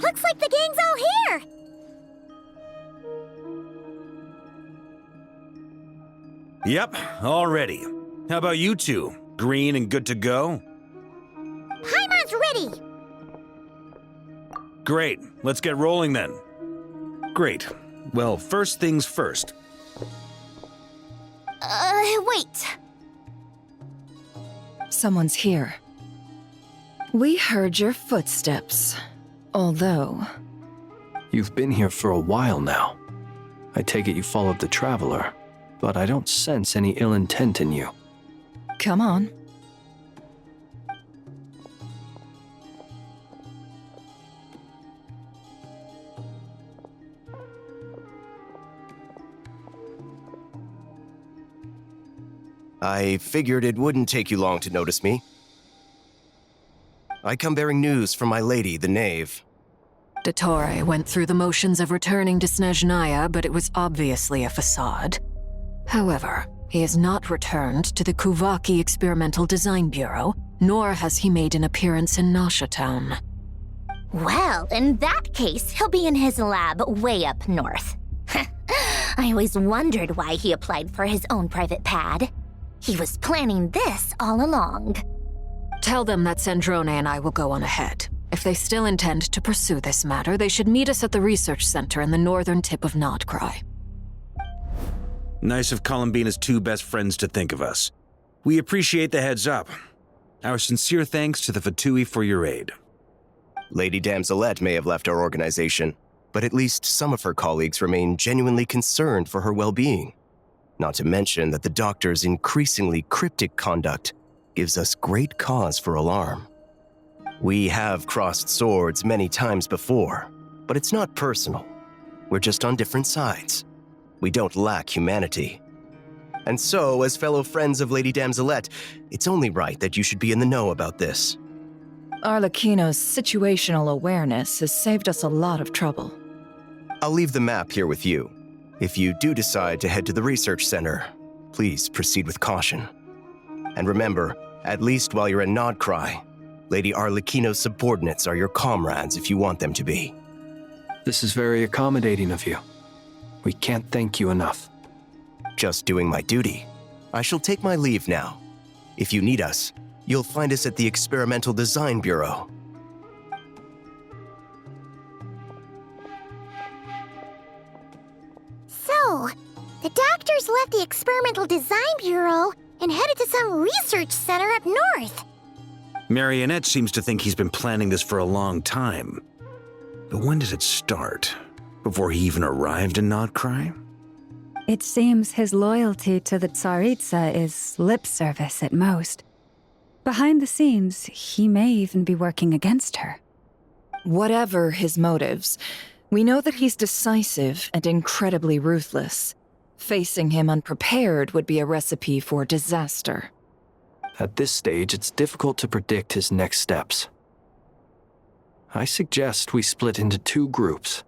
Looks like the gang's all here! Yep, all ready. How about you two? Green and good to go? Paimon's ready! Great, let's get rolling then. Great. Well, first things first. Wait. Someone's here. We heard your footsteps. Although... You've been here for a while now. I take it you followed the Traveler, but I don't sense any ill intent in you. Come on. I figured it wouldn't take you long to notice me. I come bearing news from my lady, the Knave. Dottore went through the motions of returning to Snezhnaya, but it was obviously a facade. However, he has not returned to the Kuvaki Experimental Design Bureau, nor has he made an appearance in Nasha Town. Well, in that case, he'll be in his lab way up north. I always wondered why he applied for his own private pad. He was planning this all along. Tell them that Sandrone and I will go on ahead. If they still intend to pursue this matter, they should meet us at the research center in the northern tip of Nodcry. Nice of Columbina's two best friends to think of us. We appreciate the heads up. Our sincere thanks to the Fatui for your aid. Lady Damselette may have left our organization, but at least some of her colleagues remain genuinely concerned for her well-being. Not to mention that the doctor's increasingly cryptic conduct gives us great cause for alarm. We have crossed swords many times before, but it's not personal. We're just on different sides. We don't lack humanity. And so, as fellow friends of Lady Damselette, it's only right that you should be in the know about this. Arlecchino's situational awareness has saved us a lot of trouble. I'll leave the map here with you. If you do decide to head to the research center, please proceed with caution. And remember, at least while you're in Nodcry, Lady Arlecchino's subordinates are your comrades if you want them to be. This is very accommodating of you. We can't thank you enough. Just doing my duty. I shall take my leave now. If you need us, you'll find us at the Experimental Design Bureau. So, the doctors left the Experimental Design Bureau and headed to some research center up north. Marionette seems to think he's been planning this for a long time. But when did it start? Before he even arrived in Nodcry? It seems his loyalty to the Tsaritsa is lip service at most. Behind the scenes, he may even be working against her. Whatever his motives, we know that he's decisive and incredibly ruthless. Facing him unprepared would be a recipe for disaster. At this stage, it's difficult to predict his next steps. I suggest we split into two groups.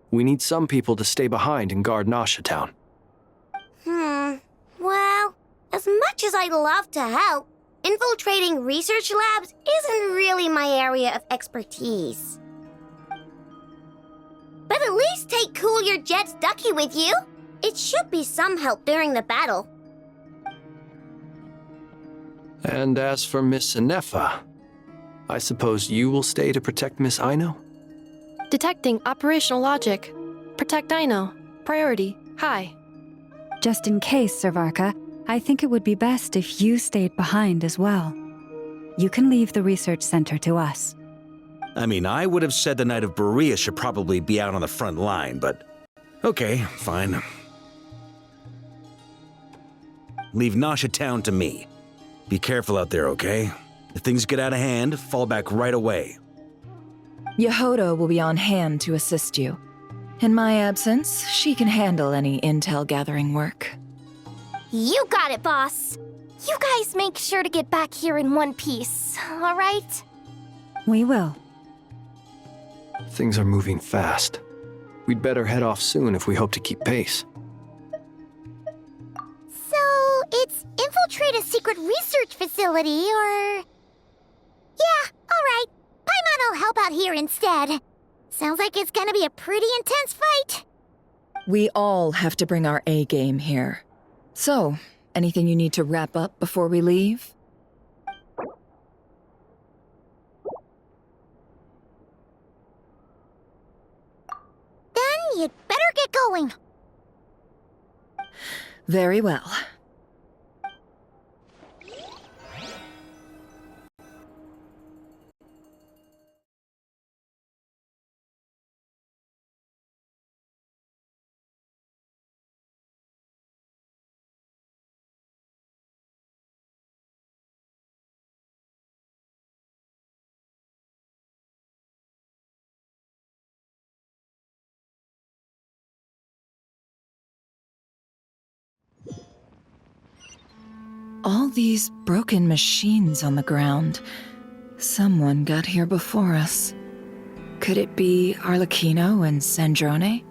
We need some people to stay behind and guard Nasha Town. Well, as much as I'd love to help, infiltrating research labs isn't really my area of expertise. But at least take Cool Your Jet's Ducky with you. It should be some help during the battle. And as for Miss Inefa, I suppose you will stay to protect Miss Aino? Detecting operational logic. Protect Aino. Priority. High. Just in case, Servarka, I think it would be best if you stayed behind as well. You can leave the research center to us. I mean, I would have said the Knight of Berea should probably be out on the front line, but okay, fine. Leave Nasha Town to me. Be careful out there, okay? If things get out of hand, fall back right away. Yehodo will be on hand to assist you. In my absence, she can handle any intel gathering work. You got it, boss. You guys make sure to get back here in one piece, all right? We will. Things are moving fast. We'd better head off soon if we hope to keep pace. So, it's infiltrate a secret research facility, or... Yeah, all right. Paimon will help out here instead. Sounds like it's gonna be a pretty intense fight. We all have to bring our A game here. So, anything you need to wrap up before we leave? Then you'd better get going. Very well. All these broken machines on the ground. Someone got here before us. Could it be Arlecchino and Sandrone?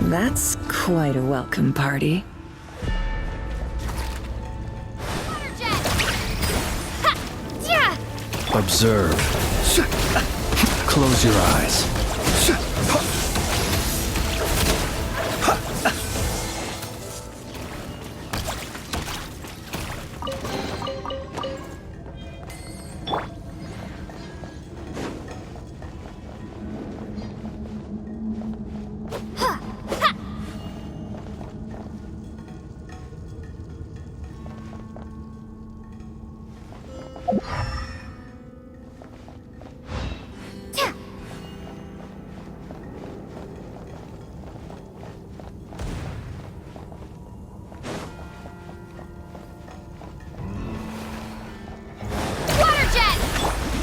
That's quite a welcome party. Observe. Close your eyes.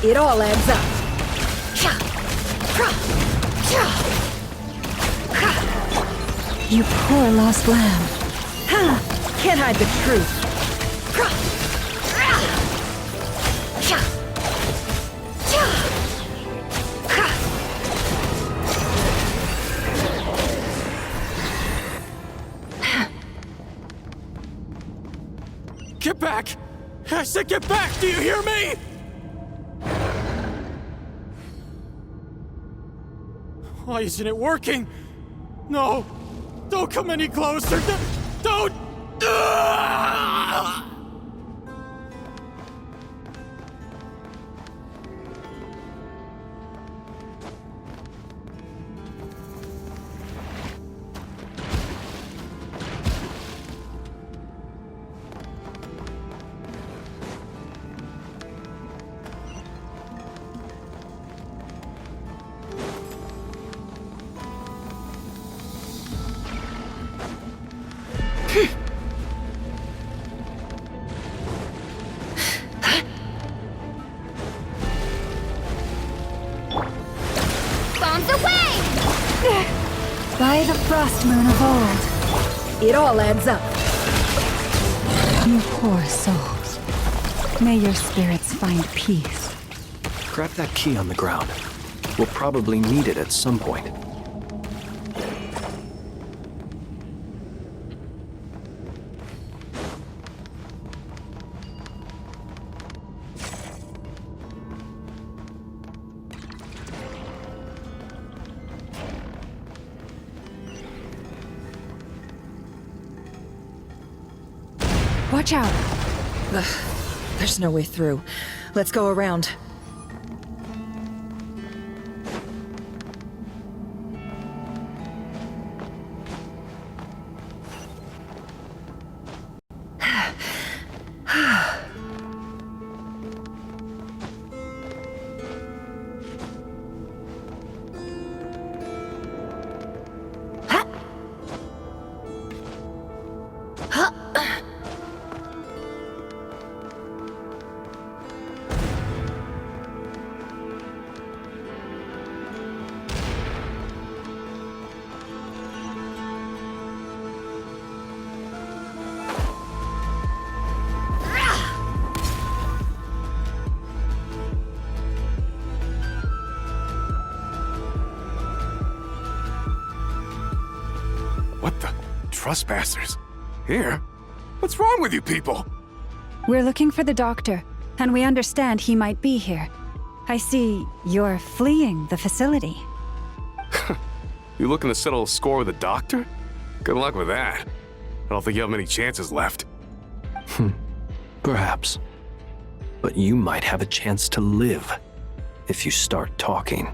It all adds up. You poor lost lamb. Can't hide the truth. Get back! I said get back! Do you hear me? Why isn't it working? No! Don't come any closer! Don't! By the frost moon of old. It all adds up. You poor souls. May your spirits find peace. Grab that key on the ground. We'll probably need it at some point. Watch out! Ugh, there's no way through. Let's go around. What the? Trespassers? Here? What's wrong with you people? We're looking for the doctor, and we understand he might be here. I see you're fleeing the facility. You looking to settle a score with the doctor? Good luck with that. I don't think you have many chances left. Perhaps. But you might have a chance to live if you start talking.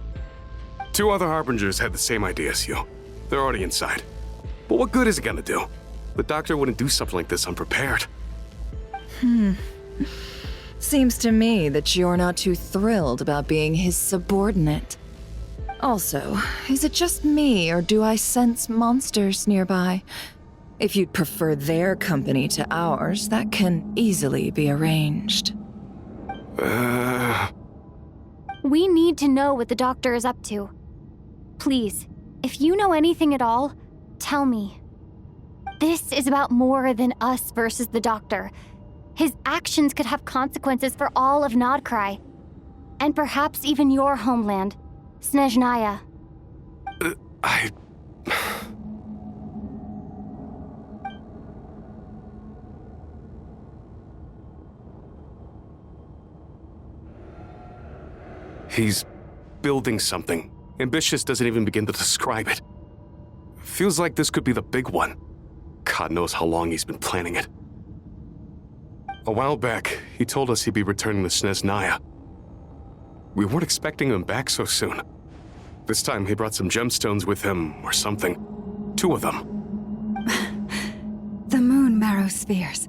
2 other Harbingers had the same idea as you. They're already inside. But what good is it gonna do? The doctor wouldn't do something like this unprepared. Seems to me that you're not too thrilled about being his subordinate. Also, is it just me, or do I sense monsters nearby? If you'd prefer their company to ours, that can easily be arranged. We need to know what the doctor is up to. Please, if you know anything at all, tell me. This is about more than us versus the doctor. His actions could have consequences for all of Nodcry. And perhaps even your homeland, Snezhnaya. He's building something. Ambitious doesn't even begin to describe it. Feels like this could be the big one. God knows how long he's been planning it. A while back, he told us he'd be returning to Snezhnaya. We weren't expecting him back so soon. This time he brought some gemstones with him, or something. 2 of them. The moon marrow spheres.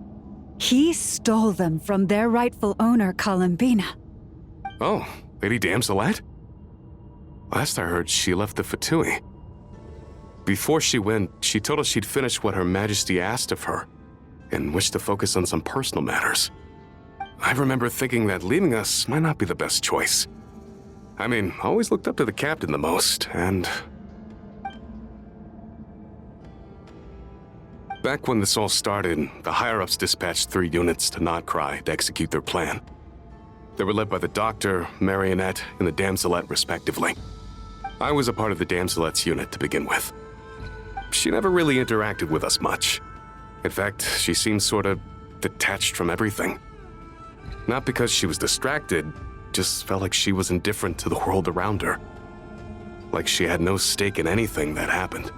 He stole them from their rightful owner, Columbina. Oh, Lady Damselat? Last I heard, she left the Fatui. Before she went, she told us she'd finish what Her Majesty asked of her, and wished to focus on some personal matters. I remember thinking that leaving us might not be the best choice. I mean, I always looked up to the captain the most, and... Back when this all started, the higher-ups dispatched 3 units to Nodcry to execute their plan. They were led by the Doctor, Marionette, and the Damselet, respectively. I was a part of the Damselet's unit to begin with. She never really interacted with us much. In fact, she seemed sort of detached from everything. Not because she was distracted, just felt like she was indifferent to the world around her. Like she had no stake in anything that happened.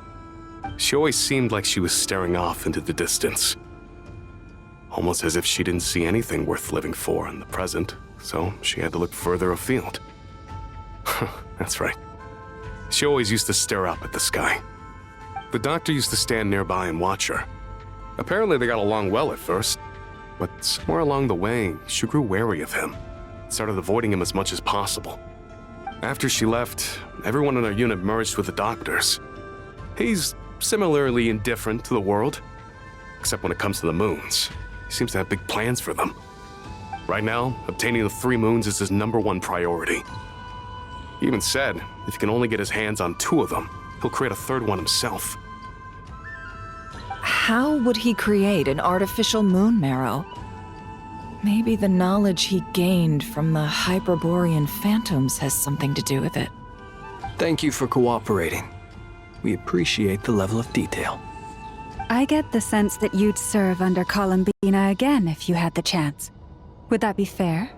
She always seemed like she was staring off into the distance. Almost as if she didn't see anything worth living for in the present, so she had to look further afield. That's right. She always used to stare up at the sky. The Doctor used to stand nearby and watch her. Apparently they got along well at first, but somewhere along the way, she grew wary of him, started avoiding him as much as possible. After she left, everyone in our unit merged with the Doctor's. He's similarly indifferent to the world, except when it comes to the moons. He seems to have big plans for them. Right now, obtaining the 3 moons is his #1 priority. He even said, if he can only get his hands on 2 of them, he'll create a 3rd one himself. How would he create an artificial moon marrow? Maybe the knowledge he gained from the Hyperborean phantoms has something to do with it. Thank you for cooperating. We appreciate the level of detail. I get the sense that you'd serve under Columbina again if you had the chance. Would that be fair?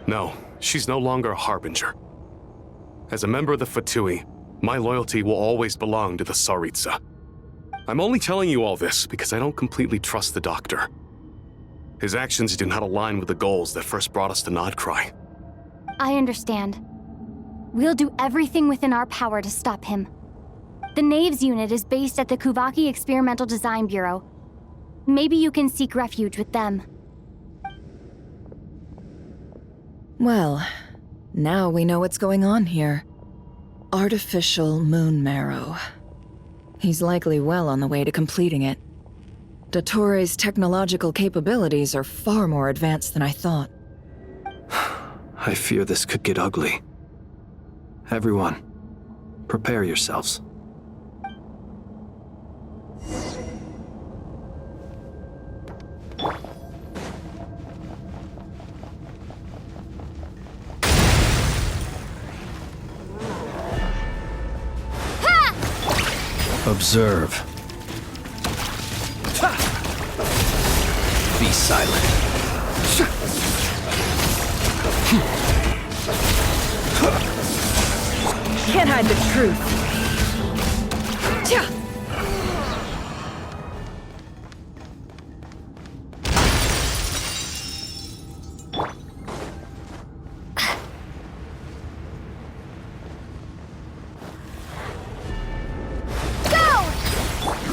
No, she's no longer a Harbinger. As a member of the Fatui, my loyalty will always belong to the Tsaritsa. I'm only telling you all this because I don't completely trust the Doctor. His actions do not align with the goals that first brought us to Nodcry. I understand. We'll do everything within our power to stop him. The Knaves unit is based at the Kuvaki Experimental Design Bureau. Maybe you can seek refuge with them. Well, now we know what's going on here. Artificial moon marrow. He's likely well on the way to completing it. Dottore's technological capabilities are far more advanced than I thought. I fear this could get ugly. Everyone, prepare yourselves. Observe. Be silent. Can't hide the truth.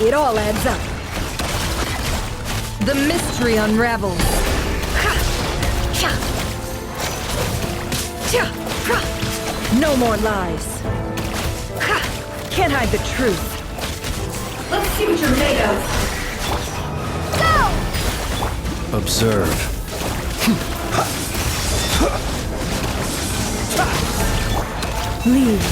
It all adds up. The mystery unravels. No more lies. Can't hide the truth. Let's see what you're made of. Go! Observe. Leave.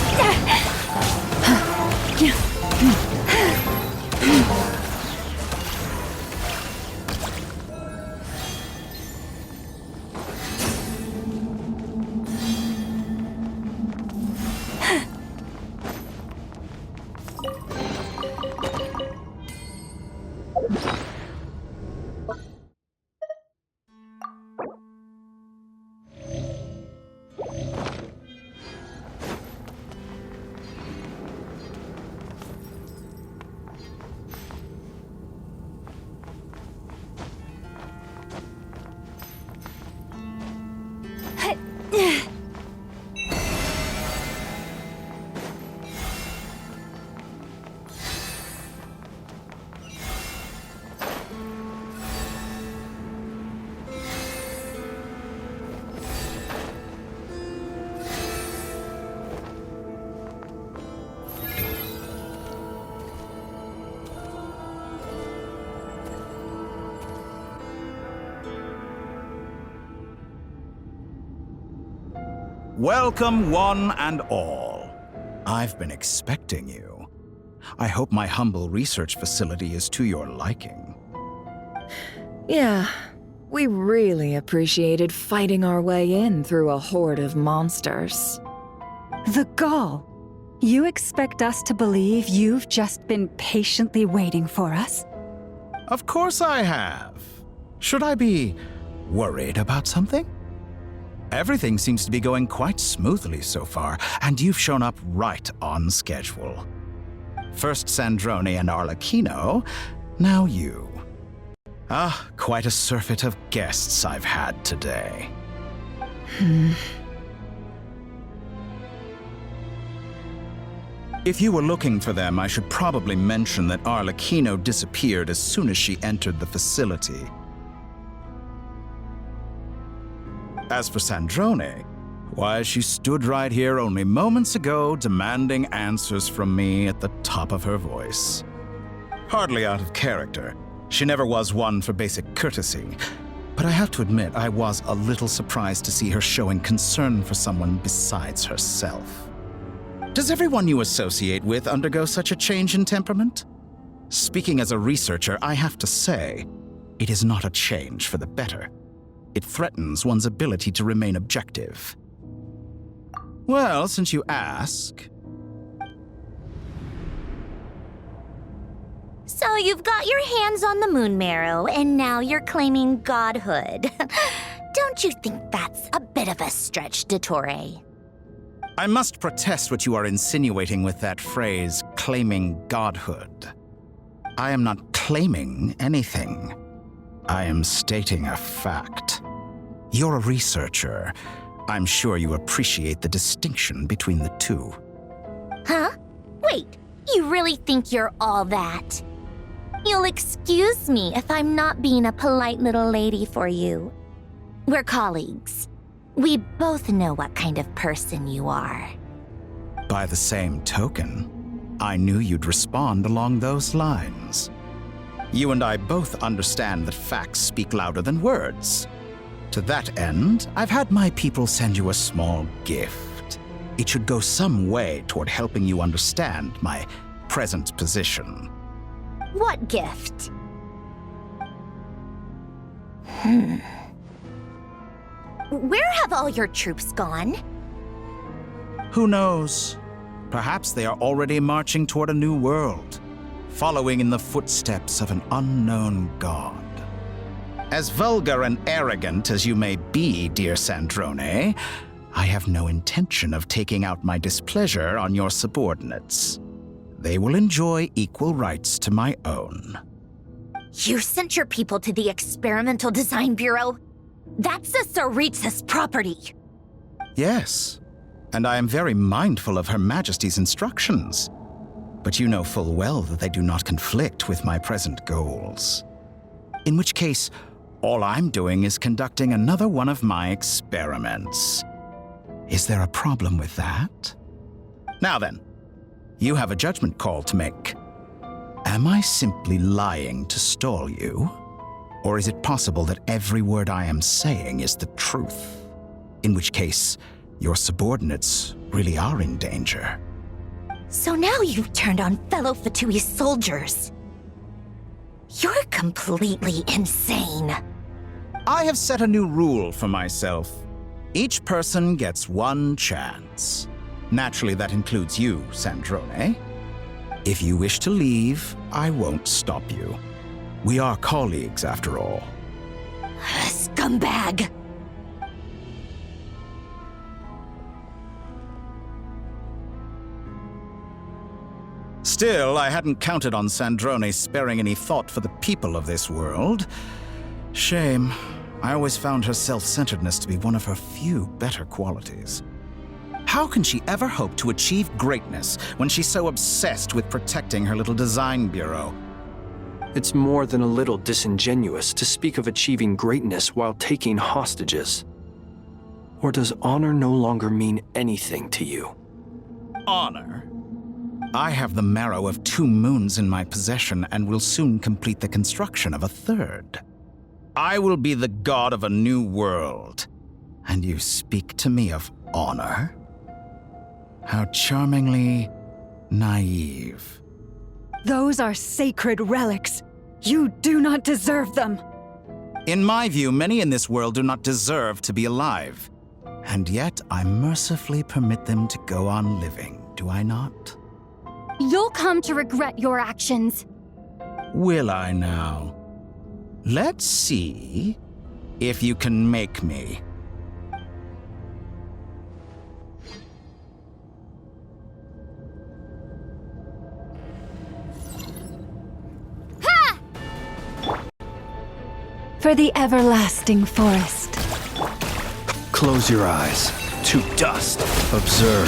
Welcome, one and all. I've been expecting you. I hope my humble research facility is to your liking. Yeah, we really appreciated fighting our way in through a horde of monsters. The gall. You expect us to believe you've just been patiently waiting for us? Of course I have. Should I be worried about something? Everything seems to be going quite smoothly so far, and you've shown up right on schedule. First Sandrone and Arlecchino, now you. Ah, quite a surfeit of guests I've had today. If you were looking for them, I should probably mention that Arlecchino disappeared as soon as she entered the facility. As for Sandrone, why, she stood right here only moments ago demanding answers from me at the top of her voice. Hardly out of character. She never was one for basic courtesy. But I have to admit, I was a little surprised to see her showing concern for someone besides herself. Does everyone you associate with undergo such a change in temperament? Speaking as a researcher, I have to say, it is not a change for the better. It threatens one's ability to remain objective. Well, since you ask... So you've got your hands on the moon marrow, and now you're claiming godhood. Don't you think that's a bit of a stretch, Dottore? I must protest what you are insinuating with that phrase, claiming godhood. I am not claiming anything. I am stating a fact. You're a researcher. I'm sure you appreciate the distinction between the two. Huh? Wait, you really think you're all that? You'll excuse me if I'm not being a polite little lady for you. We're colleagues. We both know what kind of person you are. By the same token, I knew you'd respond along those lines. You and I both understand that facts speak louder than words. To that end, I've had my people send you a small gift. It should go some way toward helping you understand my present position. What gift? Where have all your troops gone? Who knows? Perhaps they are already marching toward a new world, following in the footsteps of an unknown god. As vulgar and arrogant as you may be, dear Sandrone, I have no intention of taking out my displeasure on your subordinates. They will enjoy equal rights to my own. You sent your people to the Experimental Design Bureau? That's the Tsaritsa's property. Yes, and I am very mindful of Her Majesty's instructions. But you know full well that they do not conflict with my present goals. In which case, all I'm doing is conducting another one of my experiments. Is there a problem with that? Now then, you have a judgment call to make. Am I simply lying to stall you? Or is it possible that every word I am saying is the truth? In which case, your subordinates really are in danger. So now you've turned on fellow Fatui soldiers. You're completely insane. I have set a new rule for myself. Each person gets one chance. Naturally, that includes you, Sandrone. If you wish to leave, I won't stop you. We are colleagues, after all. Scumbag! Still, I hadn't counted on Sandrone sparing any thought for the people of this world. Shame. I always found her self-centeredness to be one of her few better qualities. How can she ever hope to achieve greatness when she's so obsessed with protecting her little design bureau? It's more than a little disingenuous to speak of achieving greatness while taking hostages. Or does honor no longer mean anything to you? Honor? I have the marrow of 2 moons in my possession and will soon complete the construction of a 3rd. I will be the god of a new world. And you speak to me of honor? How charmingly naive. Those are sacred relics. You do not deserve them. In my view, many in this world do not deserve to be alive. And yet, I mercifully permit them to go on living, do I not? You'll come to regret your actions. Will I now? Let's see if you can make me. For the everlasting forest. Close your eyes. To dust. Observe.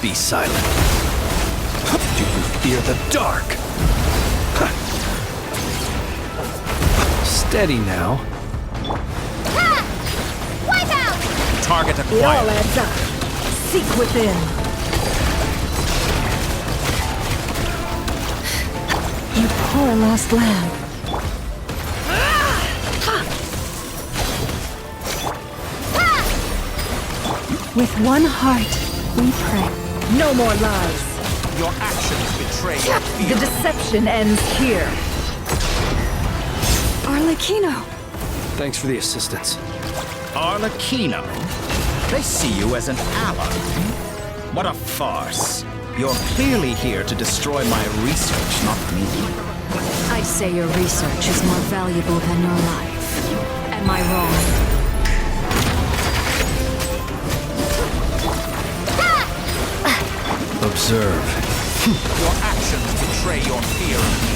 Be silent. Do you fear the dark? Steady now. Wipe out! Target It all acquired. adds up. Seek within. You poor lost lamb. With one heart, we pray. No more lies. Your actions betray your The fear. deception ends here. Arlecchino! Thanks for the assistance. Arlecchino? They see you as an ally. What a farce. You're clearly here to destroy my research, not me. I say your research is more valuable than your life. Am I wrong? Observe. Your actions betray your fear of me.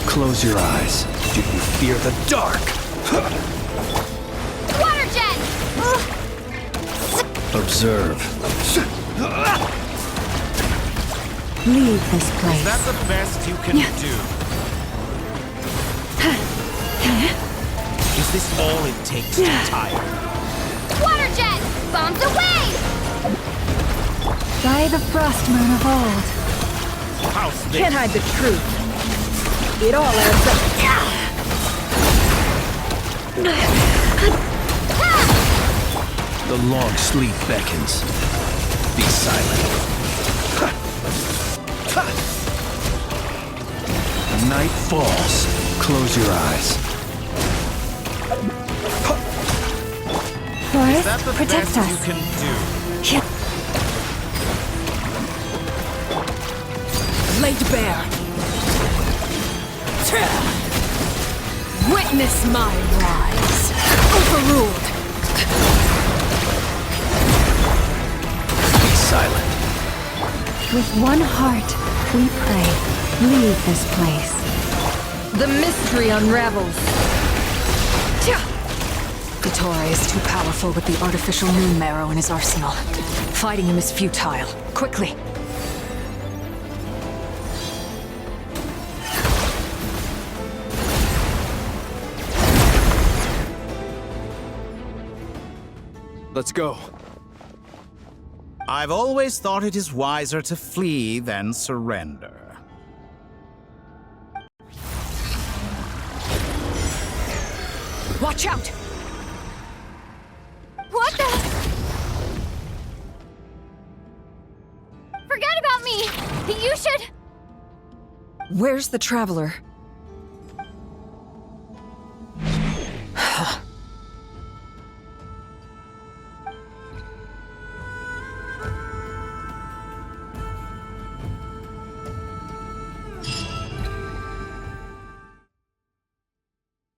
Close your eyes. Do you fear the dark? Water jet! Observe. Leave this place. Is that the best you can do? Is this all it takes to tire? Water jet! Bombs away! By the frost moon of old. How's this? Can't hide the truth. It all adds up. The long sleep beckons. Be silent. The night falls. Close your eyes. Forest, Is that the protect best us. you can do? Laid bare. Witness my rise. Overruled. Be silent. With one heart, we pray. Leave this place. The mystery unravels. Gatore is too powerful with the artificial moon marrow in his arsenal. Fighting him is futile. Quickly. Let's go. I've always thought it is wiser to flee than surrender. Watch out! What the? Forget about me! You should... Where's the Traveler?